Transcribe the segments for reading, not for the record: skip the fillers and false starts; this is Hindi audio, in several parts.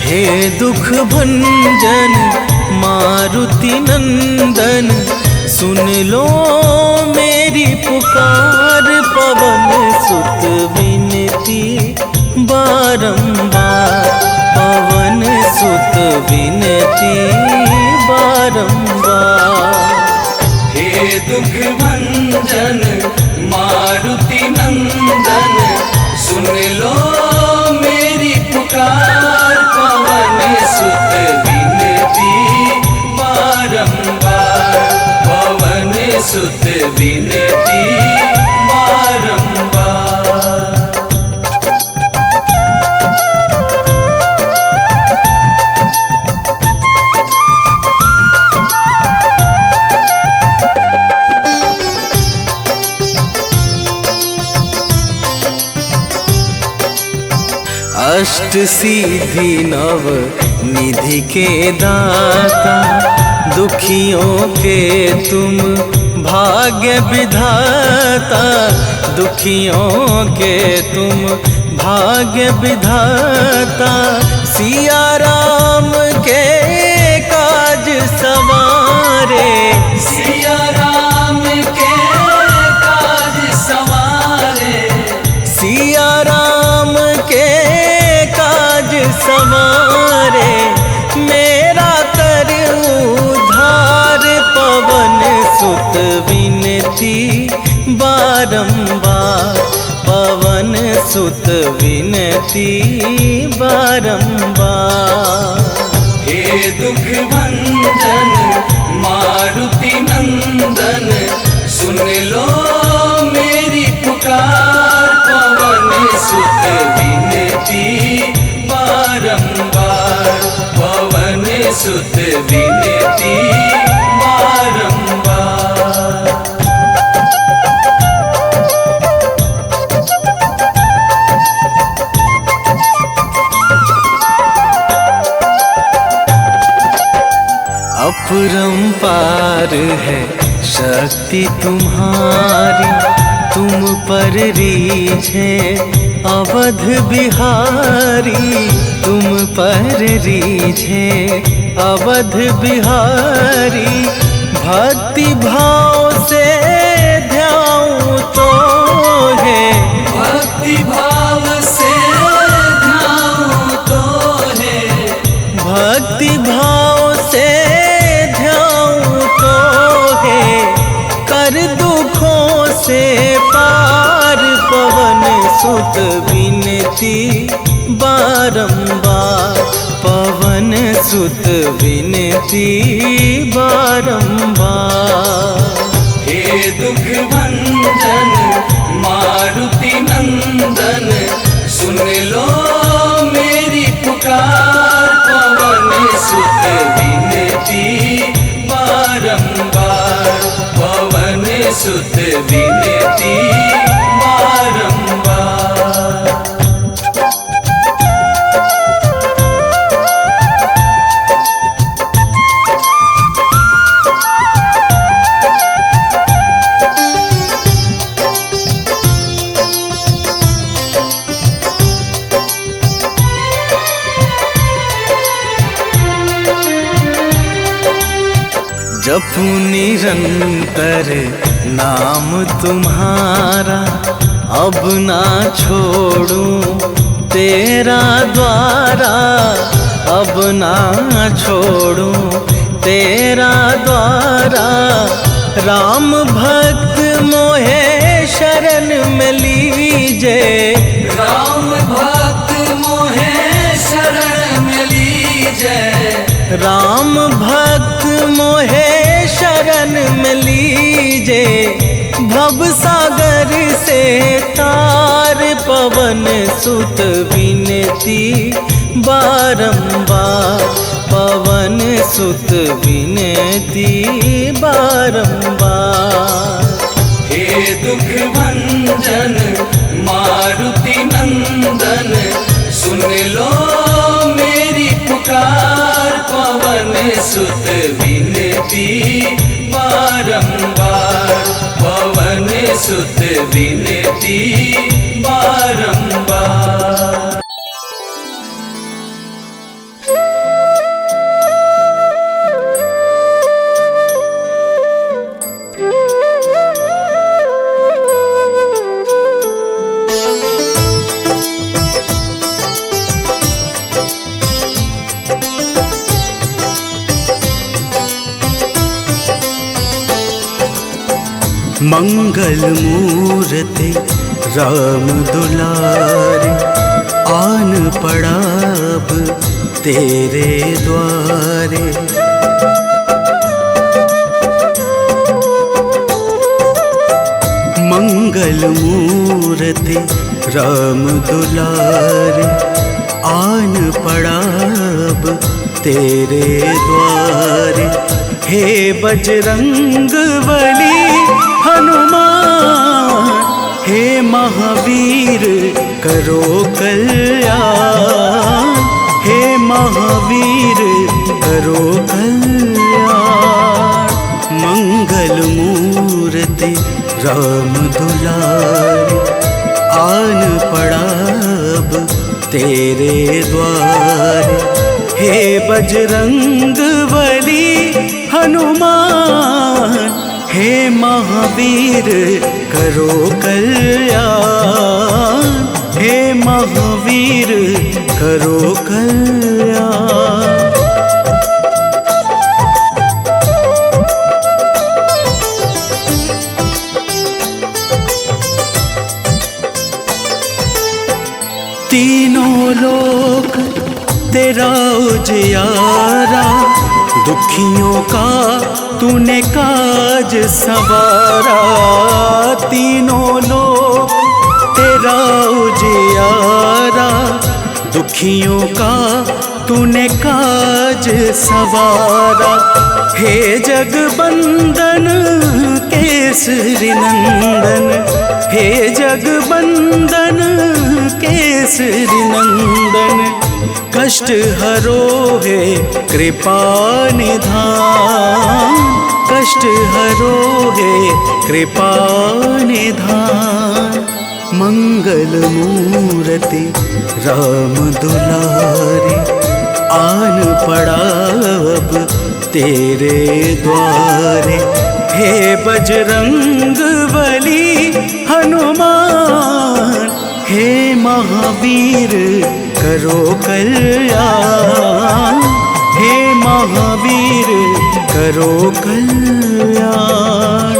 हे दुख भंजन मारुति नंदन, सुन लो मेरी पुकार। पवन सुत विनती बारंबार, पवन सुत विनती बारंबार। हे दुख भंजन मारुति नंदन, सुन लो मेरी पुकार। पवन सुत विनती बारंबार, पवन सुत विनती बारंबार। अष्ट सिद्धि नव निधि के दाता, दुखियों के तुम भाग्य विधाता। दुखियों के तुम भाग्य विधाता, सिया राम के काज सवारे। सिया राम के काज सवारे, सिया राम के काज सवारे। मेरा कर उद्धार, पवन सुत विनती बारंबार, पवन सुत विनती बारंबार। हे दुख भंजन मारुति नंदन, सुन लो मेरी पुकार। पवन सुत विनती बारंबार, पवन सुत विनती बारंबार। अपरंपार है शक्ति तुम्हारी, तुम पर रीझे अवध बिहारी। तुम पर रीझे अवध बिहारी, भक्ति भाव से ध्याऊं तो है। भक्ति भाव से ध्याऊं तो है, भक्ति भाव से ध्याऊं तो है। कर दुखों से पार, पवन सुत विनती बारंबार, पवन सुत विनती बारंबार। हे दुख भंजन मारुति नंदन, सुन लो मेरी पुकार। पवन सुत विनती बारंबार, पवन सुत विनती बारंबार। जपू निरंतर नाम तुम्हारा, अब ना छोड़ूं तेरा द्वारा। अब ना छोड़ूं तेरा द्वारा। राम भक्त मोहे शरण में लीजे, राम भक्त मोहे शरण में लीजे। राम भक्त मोहे शरण में लीजे। भव सागर से तार, पवन सुत विनती बारंबार, पवन सुत विनती बारंबार। हे दुख भंजन मारुति नंदन, सुन लो मेरी पुकार। पवन सुत विनती बारंबार, पवन सुत विनती बारंबार। मंगल मूर्ति राम दुलारे, आन पड़ा अब तेरे द्वारे। मंगल मूर्ति राम दुलारे, आन पड़ा अब तेरे द्वारे। हे बजरंग बली हनुमान, हे महावीर करो कल्याण, हे महावीर करो कल्याण। मंगल मूर्ति राम दुलारे, आन पड़ा अब तेरे द्वारे। हे बजरंग बली हनुमान, हे महावीर करो कल्याण, हे महावीर करो कल्याण। तीनों लोक तेरा उजियारा, दुखियों का तूने काज संवारा। तीनों लोक तेरा उजियारा, दुखियों का तूने काज संवारा। हे जगबंदन केसरी नंदन, हे जगबंदन केसरी नंदन। कष्ट हरो है कृपा निधान, कष्ट हरो है कृपा निधान। मंगल मूर्ति राम दुलारे, आन पड़ा अब तेरे द्वारे। हे बजरंग बली हनुमान, हे महावीर करो कल्याण, हे महावीर करो कल्याण।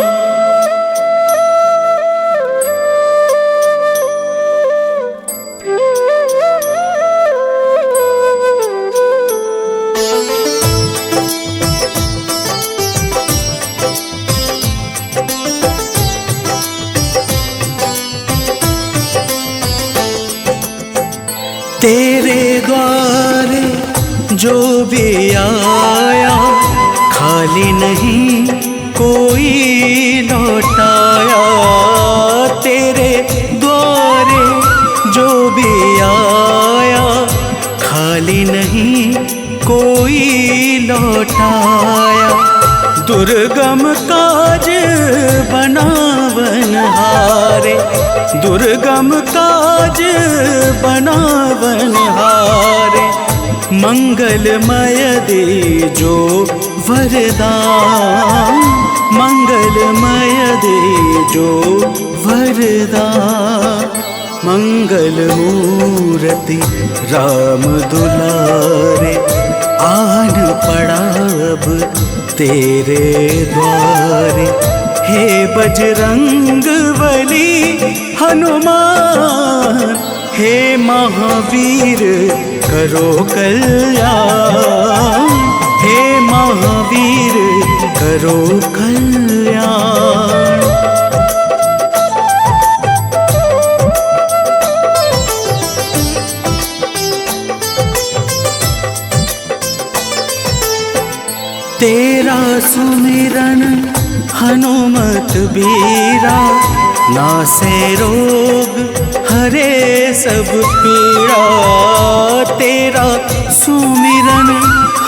तेरे द्वारे जो भी आया, खाली नहीं कोई लौटाया। तेरे द्वारे जो भी आया, खाली नहीं कोई लौटाया। दुर्गम काज बनावन हारे, दुर्गम काज बनावन हारे। मंगलमय दे जो वरदान, मंगलमय दे जो वरदान। मंगल मूर्ति राम दुलारे, आन पड़ा अब तेरे द्वारे। हे बजरंग बली हनुमान, हे महावीर करो कल्याण, हे महावीर करो कल्याण। तेरा सुमिरन हनुमत बीरा, नासे रोग हरे सब पीड़ा। तेरा सुमिरन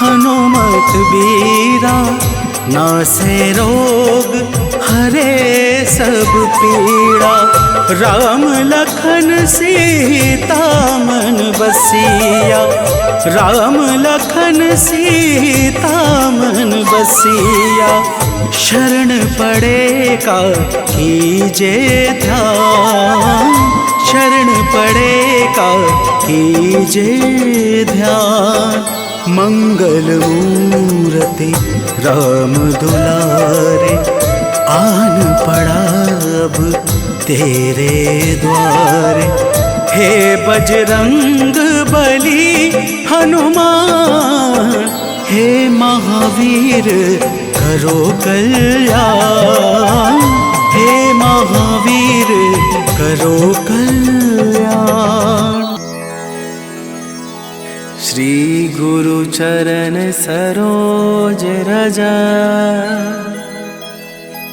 हनुमत बीरा, नासे रोग हरे सब पीड़ा। राम लखन सीता मन बसिया, राम लखन सीता मन बसिया। शरण पड़ेगा कीजे ध्यान, शरण पड़ेगा कीजे ध्यान। मंगल मूर्ति राम दुलारे, आन पड़ा अब तेरे द्वार। हे बजरंग बली हनुमान, हे महावीर करो कल्याण, हे महावीर करो कल्याण। श्री गुरु चरण सरोज रजा,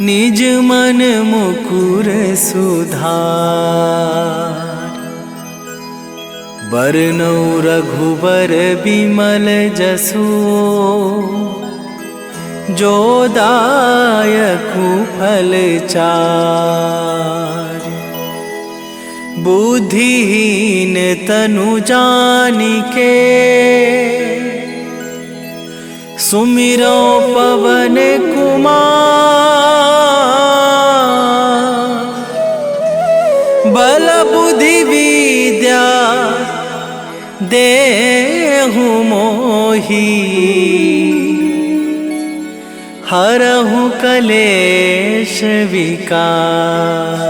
निज मन मुकुर सुधार। बरनौ रघुबर बिमल जसु, जो दायकु फल चार। बुद्धिहीन तनु जानिके, सुमिरो पवन कुमार। बल बुद्धि विद्या देहु मोहि, हरहु कलेश विकार।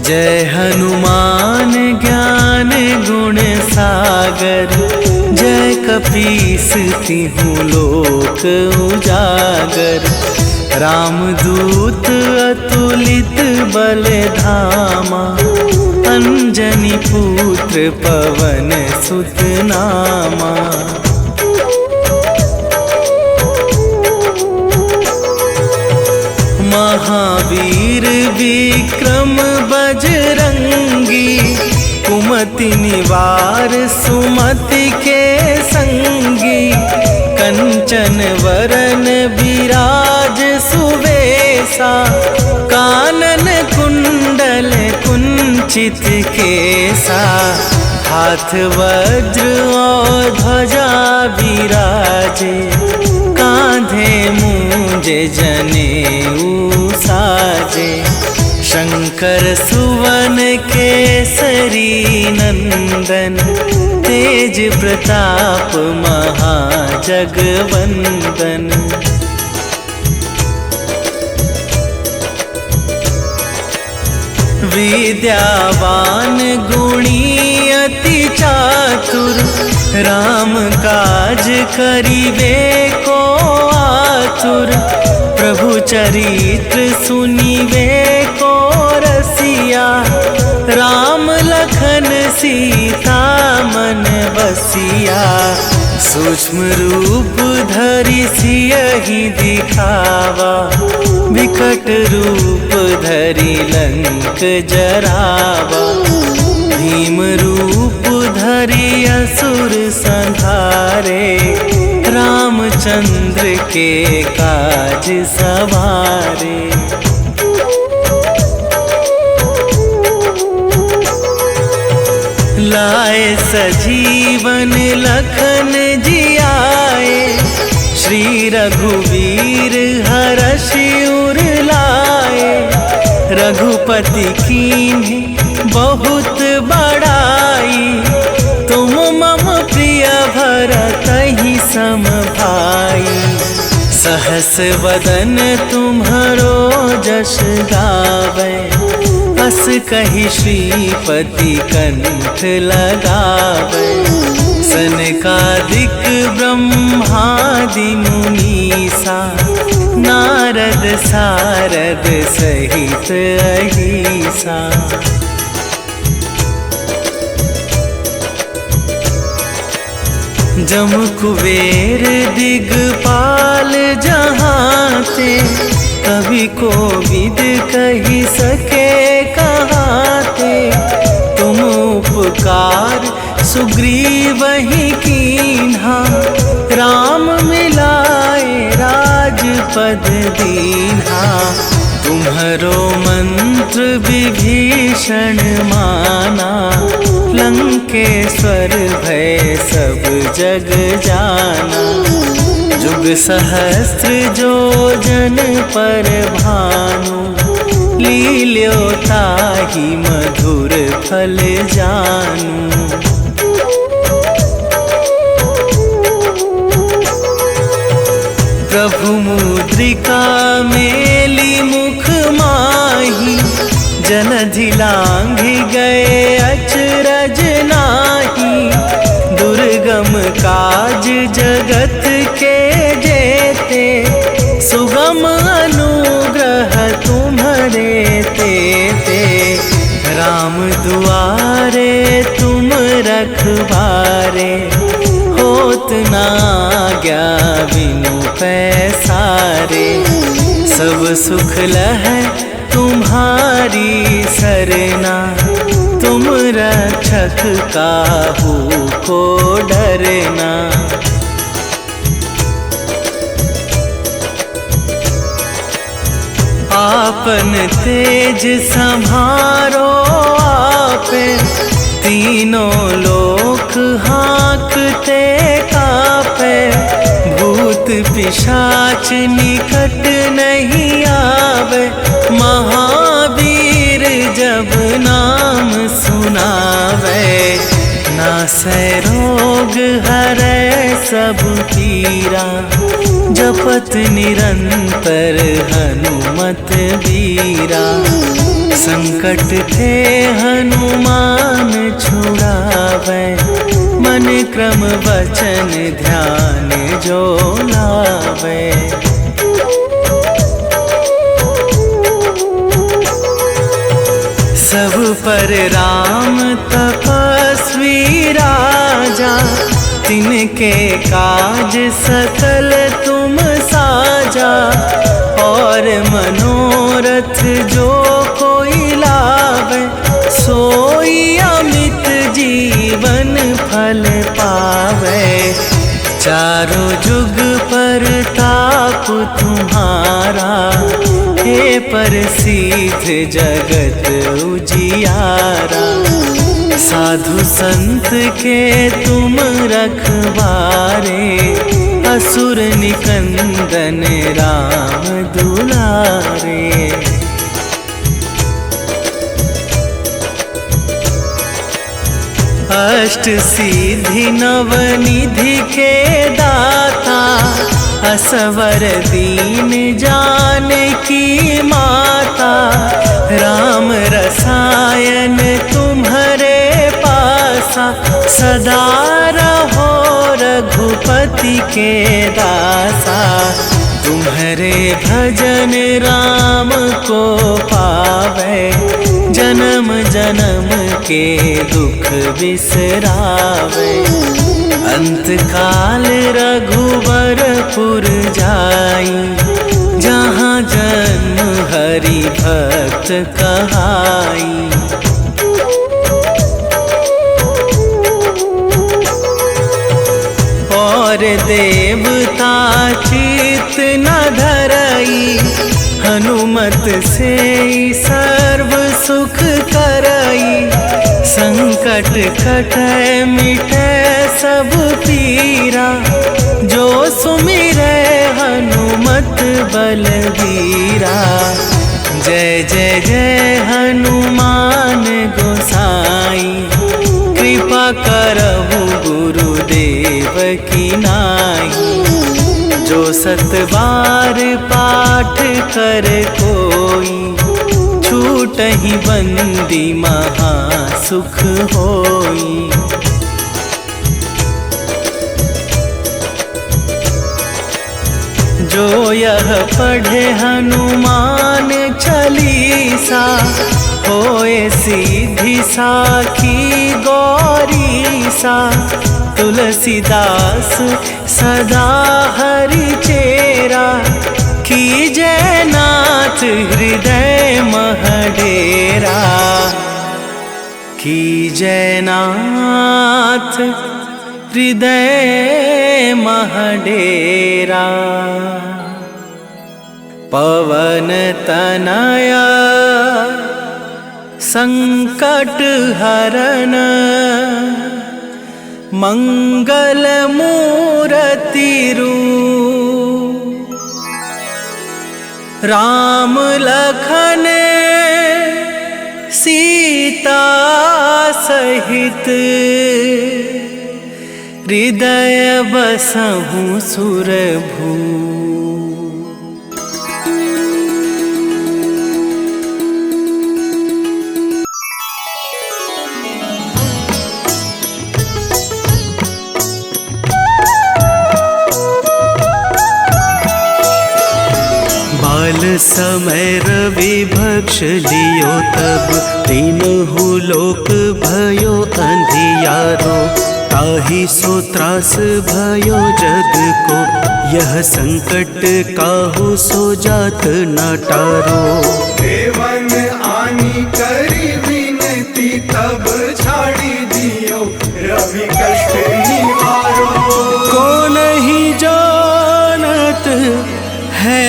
जय हनुमान ज्ञान गुण सागर, जय कपीस तिहु लोक उजागर। रामदूत अतुलित बल धामा, अंजनी पुत्र पवन सुत नामा। महावीर विक्रम बजरंगी, कुमति निवार सुमति के संगी। कंचन वरन विराज सुवेशा, कानन कुंडल कुंचित केसा। हाथ वज्र और ध्वजा विराजे, कांधे मूंज जनेऊ साजे। शंकर सुवन केसरी नंदन, तेज प्रताप महाजगवंदन। विद्यावान गुणी अति चातुर, राम काज करिबे को आतुर। प्रभु चरित्र सुनिबे को रसिया, राम लखन सीता मन बसिया। सूक्ष्म रूप धरि सियहि दिखावा, विकट रूप धरि लंक जरावा। भीम रूप धरि असुर संहारे, रामचंद्र के काज सवारे। लाए सजीवन लखन जियाए, श्री रघुवीर हरषि उर लाए। रघुपति कीन्ही बहुत बड़ाई, तुम मम प्रिय भरतहि सम भाई। सहस वदन तुम्हरो जस गावै, अस कहि श्रीपति कंठ लगावै। सनकादिक ब्रह्मादि मुनीसा, नारद सारद सहित अहिसा। जम कुबेर दिगपाल जहाते, कवि कोविद कहि सके कहाते। तुम उपकार सुग्रीवहि कीन्हा, राम मिलाए राजपद दीन्हा। तुम्हरो मंत्र विभीषण माना, लंकेश्वर भय सब जग जाना। जुग सहस्त्र जो जन पर भानु, लील्यो ताहि मधुर फल जानू। प्रभु मुद्रिका मेली मुख माही, जलधि लांघि गए अचरज नाही। दुर्गम काज जगत के जेते, सुगम अनुग्रह तुम्हारे तेते। राम दुआरे तुम रखवारे, होत ना आज्ञा बिनु पैसारे। सब सुख लहै तुम्हारी सरना, तुम रक्षक काहू को डरना। आपन तेज संभारो आपे, तीनों लोक हाँकते कापे। भूत पिशाच निकट नहीं आवे, महावीर जब नाम सुनावे। नासै रोग हरै सब पीरा, जपत निरंतर हनुमत बीरा। संकट ते हनुमान छुड़ावे, मन क्रम वचन ध्यान जो लावे। सब पर राम तपस्वी राजा, तिनके काज सकल तुम साजा। और मनोरथ जो कोई लावे, सोई अमित जीवन फल पावे। चारों जुग पर ताप तुम्हारा, हे प्रसिद्ध जगत उजियारा। साधु संत के तुम रखवारे, असुर निकंदन राम दुलारे। अष्ट सिद्धि नवनिधि के दाता, असवर दीन जानकी माता। राम रसायन तुम्हारे पासा, सदा रहो रघुपति के दासा। तुम्हारे भजन राम को पावे, जन्म जन्म के दुख बिसरावे। अंत काल रघुवरपुर जाई, जहाँ जन्म हरि भक्त कहाई। और देवता चित न धरई, हनुमत से सर्व सुख करई। संकट कटै मिटै सब पीरा, जो सुमिरै हनुमत बलबीरा। जय जय जय हनुमान गोसाई, कृपा करहु गुरुदेव की नाई। जो सत बार पाठ कर कोई, छूटहि बंदी महा सुख होई। जो यह पढ़े हनुमान चालीसा, होए सीधी साखी गौरीसा। तुलसीदास सदा हरि चेरा, कीजै नाथ हृदय मह डेरा। कीजै नाथ हृदय मह डेरा। पवन तनया संकट हरन, मंगल मूरति रूप। राम लखन सीता सहित हृदय बसहु सुरभू। बाल समय रवि भक्ष लियो तब, तीनहु लोक भयो अंधियारो। ताहि सो त्रास भयो जग को, यह संकट काहू सो जात न टारो। देवन आनी करी विनती, तब छाड़ी दियो रवि कष्ट निवारो। को नहीं जानत है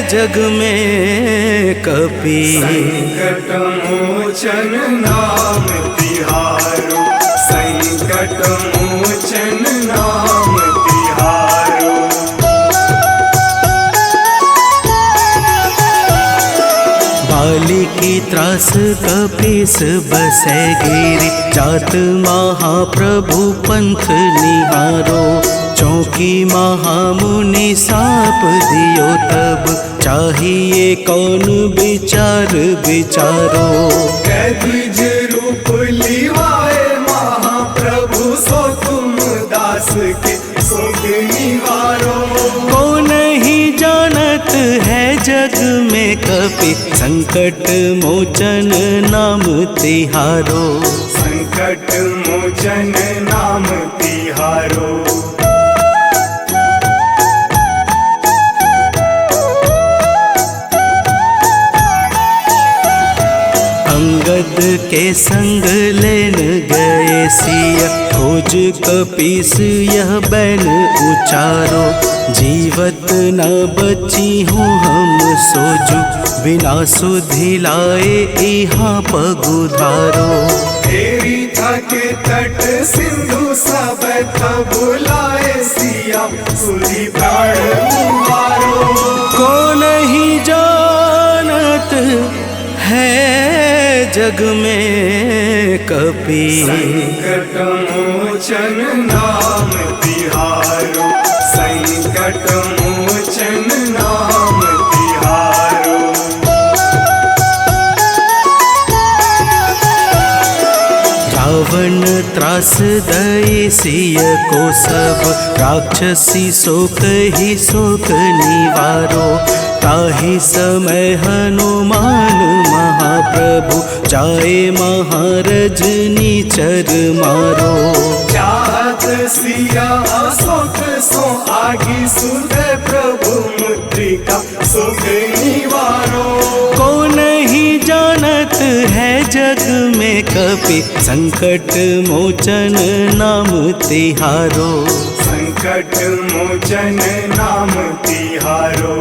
जग में कपि, संकट मोचन नाम तिहारो। संकट मोचन नाम तिहारो। बाली की त्रास कपीस बसै गिरि, जात महाप्रभु पंथ निहारो। चौकी महामुनि साप दियो तब, चाहिए कौन विचार विचारो। कैदिज रूप लिवाए महाप्रभु, सो तुम दास के शोक निवारो। को नहीं जानत है जग में कपि, संकट मोचन नाम तिहारो। संकट मोचन नाम तिहारो। अंगद के संग लेन गए सिया, खोज कपीस यह बैन उचारो। जीवत न बची हूँ हम सोजू, बिना सुधि लाए यहाँ पगुधारो। तेरी थके तट सिंधु सब तब बुलाए सिया, सुधि प्राण उबारो। को नहीं जानत है जग में कपि, संकट मोचन नाम तिहारो। संकट मोचन नाम तिहारो। रावण त्रास दई सिय को सब, राक्षसी शोक ही शोक निवारो। ताहि समय हनुमान महाप्रभु, जाए महारज नीचर मारो। चाहत सिया शोक सो आगी, सुधे प्रभु मुद्रिका शोक निवारो। को नहीं जानत है जग में कपि, संकट मोचन नाम तिहारो। संकट मोचन नाम तिहारो।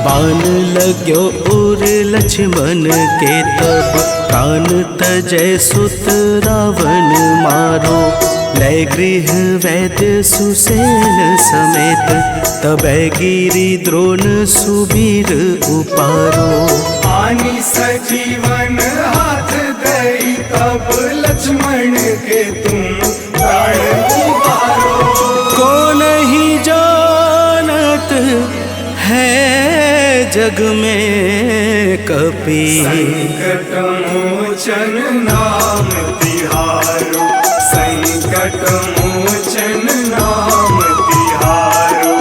बाण लाग्यो उर लक्ष्मण के तब, प्राण तजय सुत रावण मारो। लय गृह वैद्य सुसेन समेत, तबै गिरि द्रोण सुबीर उपारो। आनी सजीवन हाथ दई, तब लक्ष्मण के तुम प्राण उबारो। को नहीं जानत है जग में कपि, संकट मोचन नाम तिहारो। संकट मोचन नाम तिहारो।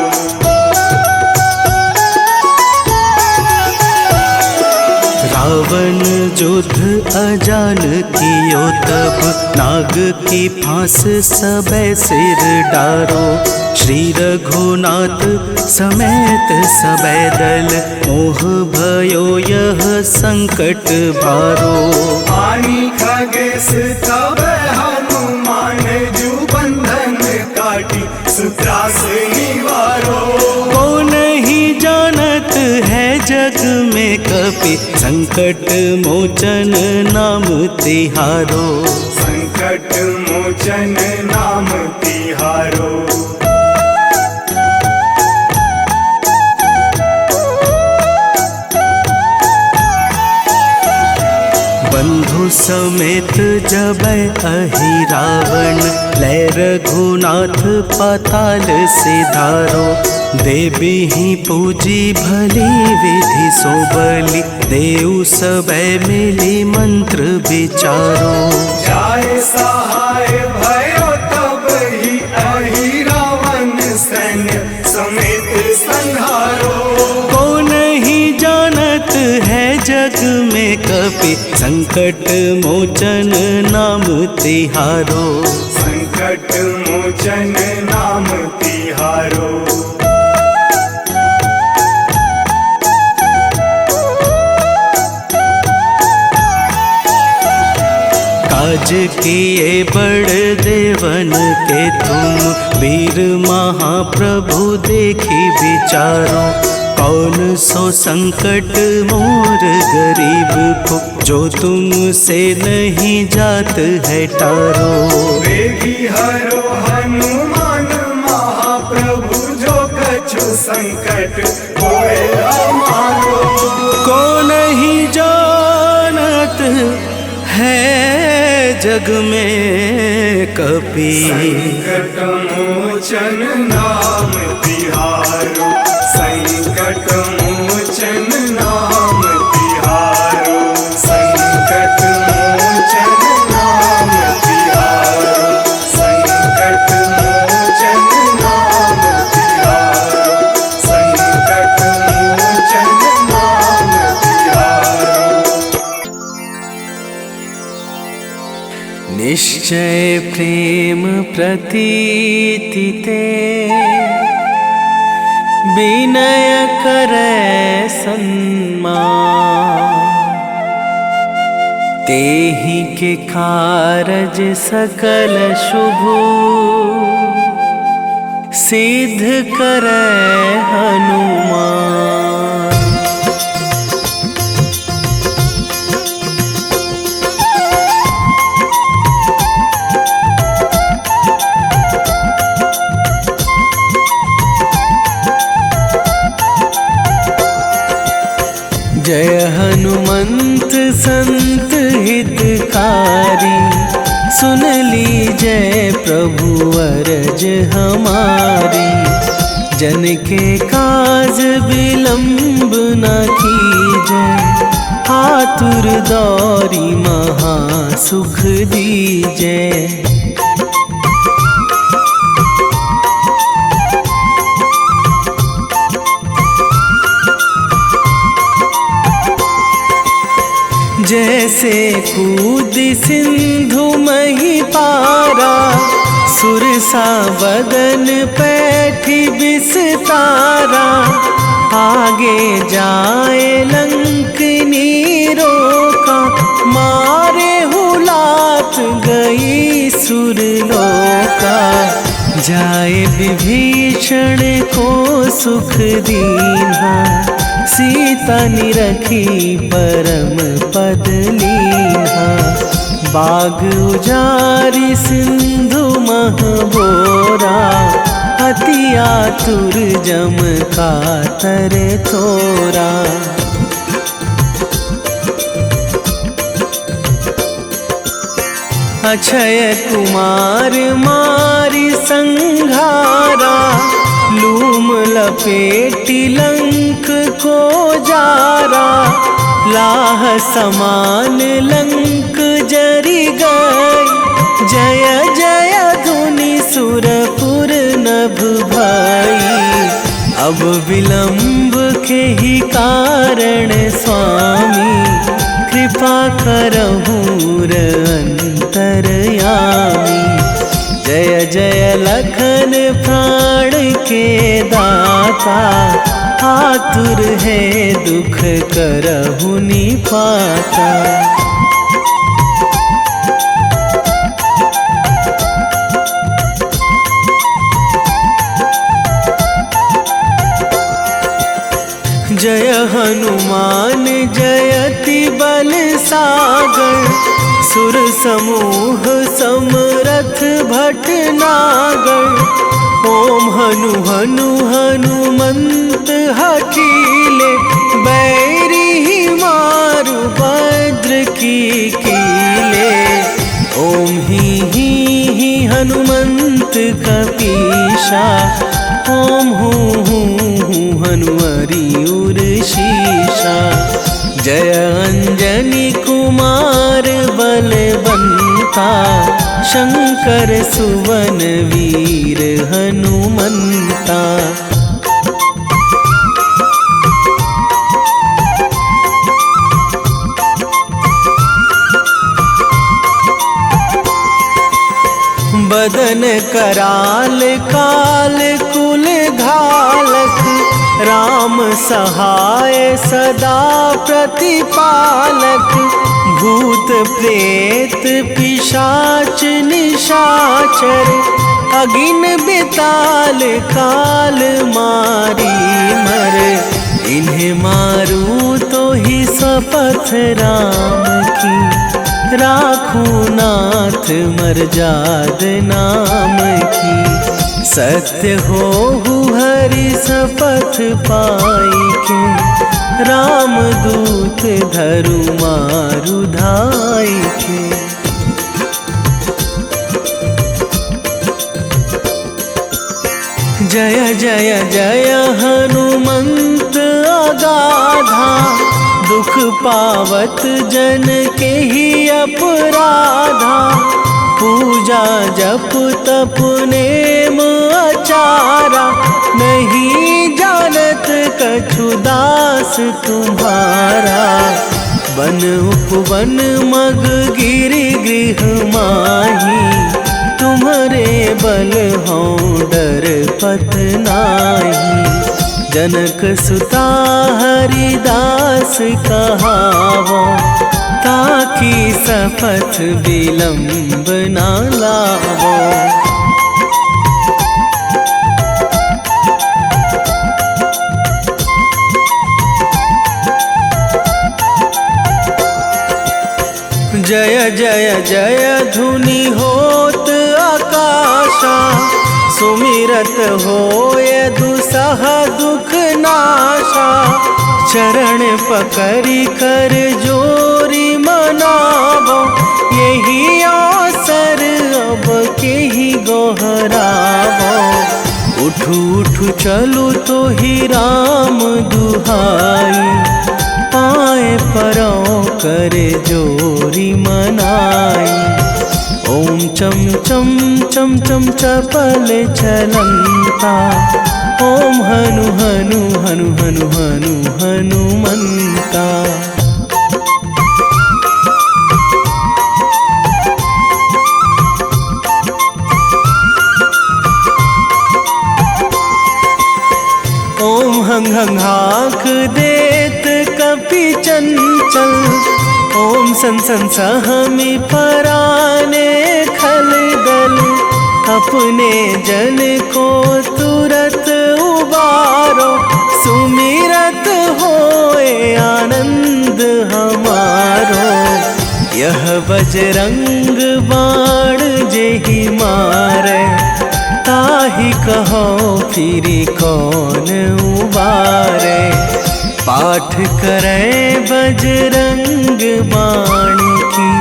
रावण युद्ध अजान कियो तब, नाग की फांस सबे सिर डारो। श्री रघुनाथ समेत सबे दल, मोह भयो यह संकट भारो। आनी खगेश तब हनुमान, जू बंधन काटी सुत्रास निवारो। को नहीं जानत है जग में कपि, संकट मोचन नाम तिहारो। संकट संकट मोचन नाम तिहारो। बंधु समेत जब अहि रावण, लय रघुनाथ पाताल सिधारो। देवी ही पूजी भली विधि सो बलि, देव सबे मिली मंत्र विचारो। जाय सहाय भयो तब ही अहि रावण, सैन्य समेत संहारो। को नहीं जानत है जग में कपि, संकट मोचन नाम तिहारो। संकट मोचन नाम तिहारो। काज किए बड़ देवन के तुम, वीर महाप्रभु देखी विचारो। कौन सो संकट मोर गरीब को, जो तुमसे नहीं जात है टारो। वेगी हरो हनुमान महाप्रभु, जो कछु संकट होए हमारो। को नहीं जानत है जग में कपि, संकट मोचन नाम तिहारो। संकट मोचन नाम तिहारो। संकट मोचन नाम तिहारो। संकट मोचन नाम तिहारो। संकट मोचन नाम तिहारो। निश्चय प्रेम प्रतीति ते, विनय करे सन्मान। तेहि के कारज सकल शुभ, सिद्ध करे हनुमान। जय हनुमंत संत हितकारी, सुन लीजय प्रभु अरज हमारी। जन के काज विलंब न कीजय, आतुर दौरी महा सुख दीजय। जैसे कूद सिंधु मही पारा, सुरसा बदन पैठी बिस्तारा। आगे जाए लंकनी रोका, मारे हुलात गई सुरलोका। जाए विभीषण को सुख दीन्हा, सीता निरखी परम पद लीन्हा। बाग उजारी सिंधु महबोरा, अति आतुर जम कातर थोरा। अक्षय कुमार मारी संघारा, लूम लपेटी लंक को जारा। लाह समान लंक जरी गई, जय जय धुनि सुरपुर नभ भाई। अब विलंब के ही कारण स्वामी, कृपा करहूँ अंतरयामी। जय जय लखन प्राण के दाता, आतुर है दुख करहु निपाता। जय हनुमान जयति बल सागर, सुर समूह समरथ भटनागर, ओम हनु हनु हनुमंत हठीले, बैरी ही मारु भद्र की कीले। ओम ही हनुमंत कपीशा, ओम हूँ हनुमरी उर शीशा। जय अंजनी कुमार बलवंता, शंकर सुवन वीर हनुमंता। बदन कराल काल कुल घालक, राम सहाय सदा प्रतिपालक। भूत प्रेत पिशाच निशाचर, अगिन बिताल काल मारी मर। इन्हें मारू तो ही शपथ राम की, राखू नाथ मर्याद नाम की। सत्य हो हरि शपथ पाई के, राम दूत धरु मारु धाई के। जय जय जय हनुमंत अगाधा, दुख पावत जन के ही अपराधा। पूजा जप तप नेम आचारा, नहीं जानत कछु दास तुम्हारा। वन उपवन मग गिरि गृह माही, तुम्हारे बल हो डर पत नाही। जनक सुता हरिदास कहावो, ताकि शपथ विलंब ना लावो। जय जय जय धुनि होत आकाशा, सुमिरत होय दुसह दुख नाशा। चरण पकड़ी कर जोरी मनावो, यही अवसर अब के ही गोहरावो। उठू उठू चलू तो ही राम दुहाई, पाए परों करे जोरी मनाई। ओम चम चम चम चम चपल चलंता, ओम हनु हनु हनु हनु हनु हनुमंता। ओम हंग हंग हाक देत कपि चंचल, ओम सन सन सहमी पराने खल दल। अपने जन को तुरत उबारो, सुमिरत होए आनंद हमारो। यह बजरंग बाण जेहि मारे, ताहि कहो फिरी कौन उबारे। पाठ करें बजरंग बाण की,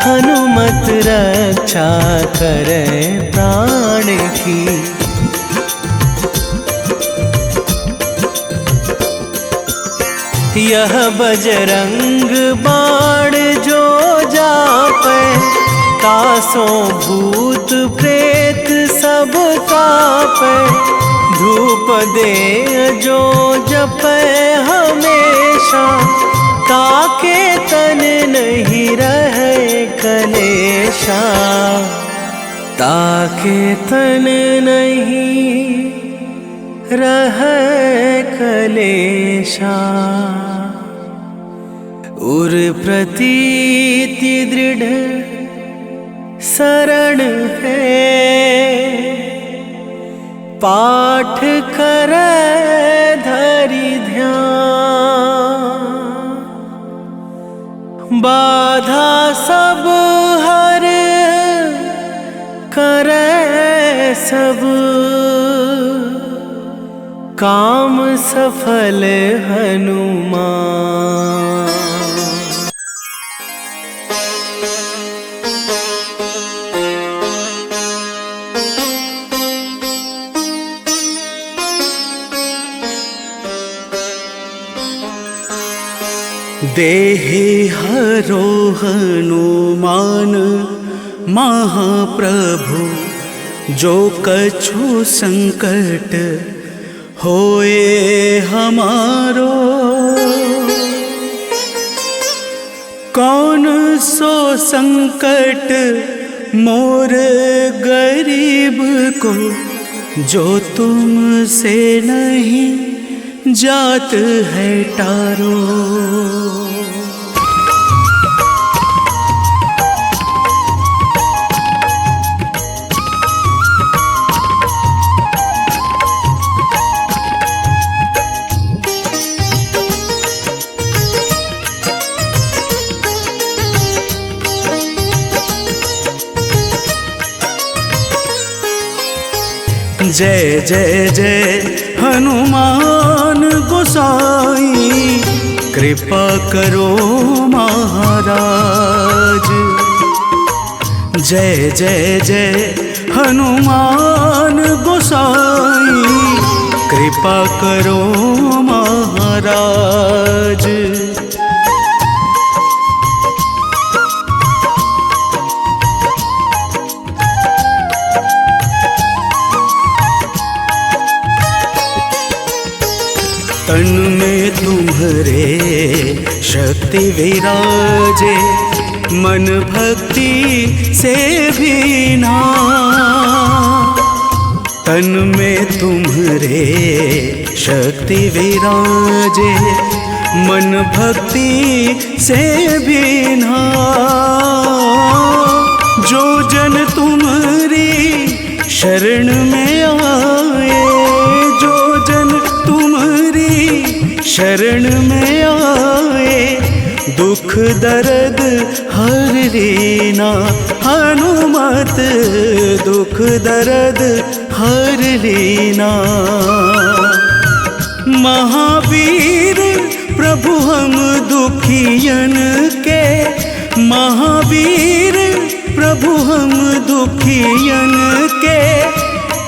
हनुमत रक्षा करें प्राण की। यह बजरंग बाण जो जापे, तासों भूत प्रेत सब कापे। धूप दे जो जपे हमेशा, ताके तन नहीं रहे कलेशा। ताके तन नहीं रहे कलेशा। उर प्रतीति दृढ़ शरण है, पाठ करे धरि ध्यान। बाधा सब सब काम सफल हनुमान। देहि हरो हनुमान महाप्रभु, जो कछु संकट होए हमारो। कौन सो संकट मोर गरीब को, जो तुमसे नहीं जात है टारो। जय जय जय हनुमान गोसाई, कृपा करो महाराज। जय जय जय हनुमान गोसाई, कृपा करो महाराज। तन में तुम्हारे शक्ति विराजे, मन भक्ति से भीना। तन में तुम्हारे शक्ति विराजे, मन भक्ति से भीना। जो जन तुम्हारी शरण में आए, जो जन तुम्हारी शरण में आए, दुख दर्द हर लेना। हनुमत दुख दर्द हर लेना। महावीर प्रभु हम दुखियन के, महावीर प्रभु हम दुखियन के,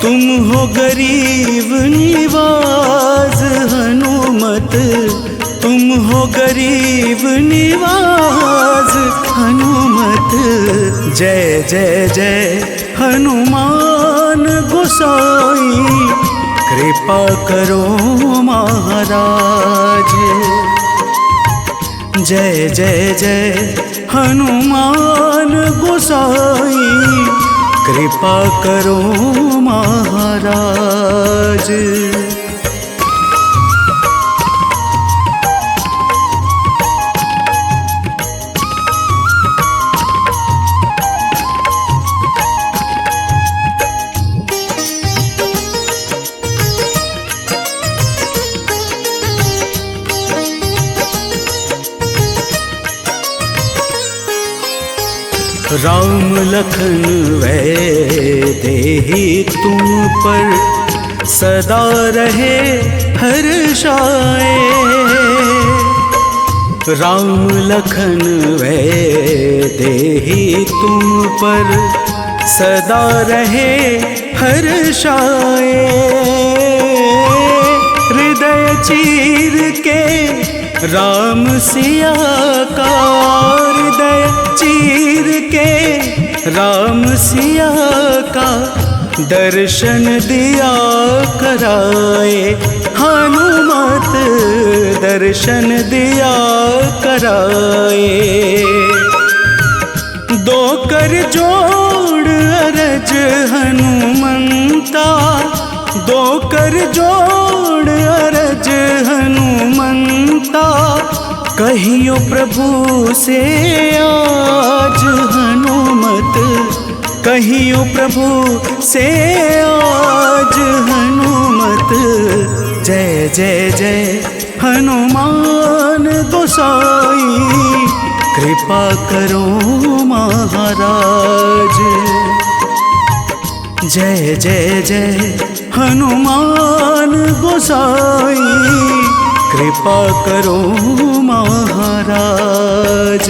तुम हो गरीब निवाज। हनुमत तुम हो गरीब निवाज। हनुमत जय जय जय हनुमान गोसाई, कृपा करो महाराज। जय जय जय हनुमान गोसाई, कृपा करो महाराज। राम लखन वैदेही तुम पर सदा रहे हर्षाए। राम लखन वैदेही तुम पर सदा रहे हर्षाए। हृदय चीर के राम सिया का, हृदय चीर के राम सिया का, दर्शन दिया कराए। हनुमत दर्शन दिया कराए। दो कर जोड़ अरज हनुमंता, दो कर जोड़ अरज हनुमंता, कहियो प्रभु से आज। हनुमत कहियो प्रभु से आज। हनुमत जय जय जय हनुमान गोसाई, कृपा करो महाराज। जय जय जय हनुमान गोसाई, कृपा करो महाराज।